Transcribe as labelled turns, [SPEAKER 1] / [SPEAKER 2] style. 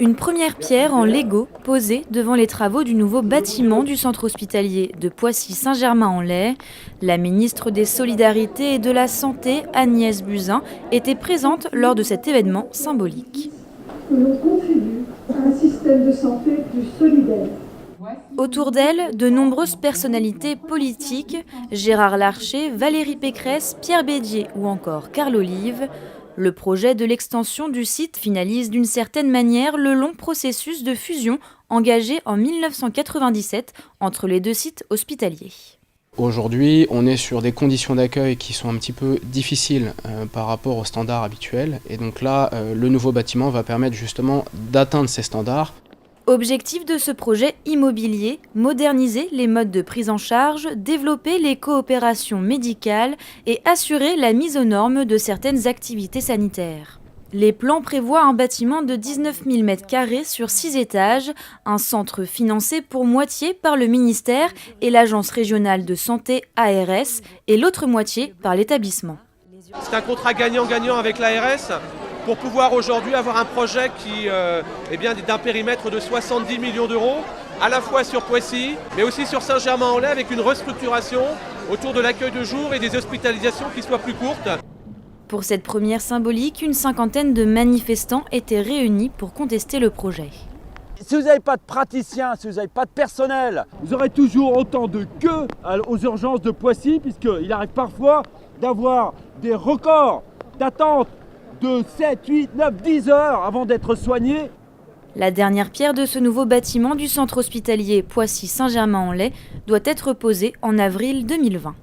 [SPEAKER 1] Une première pierre en Lego posée devant les travaux du nouveau bâtiment du centre hospitalier de Poissy-Saint-Germain-en-Laye. La ministre des Solidarités et de la Santé, Agnès Buzyn, était présente lors de cet événement symbolique.
[SPEAKER 2] Que l'on contribue à un système de santé plus solidaire.
[SPEAKER 1] Autour d'elle, de nombreuses personnalités politiques, Gérard Larcher, Valérie Pécresse, Pierre Bédier ou encore Carl Olive. Le projet de l'extension du site finalise d'une certaine manière le long processus de fusion engagé en 1997 entre les deux sites hospitaliers.
[SPEAKER 3] Aujourd'hui, on est sur des conditions d'accueil qui sont un petit peu difficiles par rapport aux standards habituels. Et donc là, le nouveau bâtiment va permettre justement d'atteindre ces standards.
[SPEAKER 1] Objectif de ce projet immobilier, moderniser les modes de prise en charge, développer les coopérations médicales et assurer la mise aux normes de certaines activités sanitaires. Les plans prévoient un bâtiment de 19 000 m² sur 6 étages, un centre financé pour moitié par le ministère et l'Agence régionale de santé ARS et l'autre moitié par l'établissement.
[SPEAKER 4] C'est un contrat gagnant-gagnant avec l'ARS pour pouvoir aujourd'hui avoir un projet qui d'un périmètre de 70 millions d'euros, à la fois sur Poissy, mais aussi sur Saint-Germain-en-Laye avec une restructuration autour de l'accueil de jour et des hospitalisations qui soient plus courtes.
[SPEAKER 1] Pour cette première symbolique, une cinquantaine de manifestants étaient réunis pour contester le projet.
[SPEAKER 5] Si vous n'avez pas de praticiens, si vous n'avez pas de personnel, vous aurez toujours autant de queues aux urgences de Poissy, puisqu'il arrive parfois d'avoir des records d'attente de 7, 8, 9, 10 heures avant d'être soigné.
[SPEAKER 1] La dernière pierre de ce nouveau bâtiment du centre hospitalier Poissy-Saint-Germain-en-Laye doit être posée en avril 2020.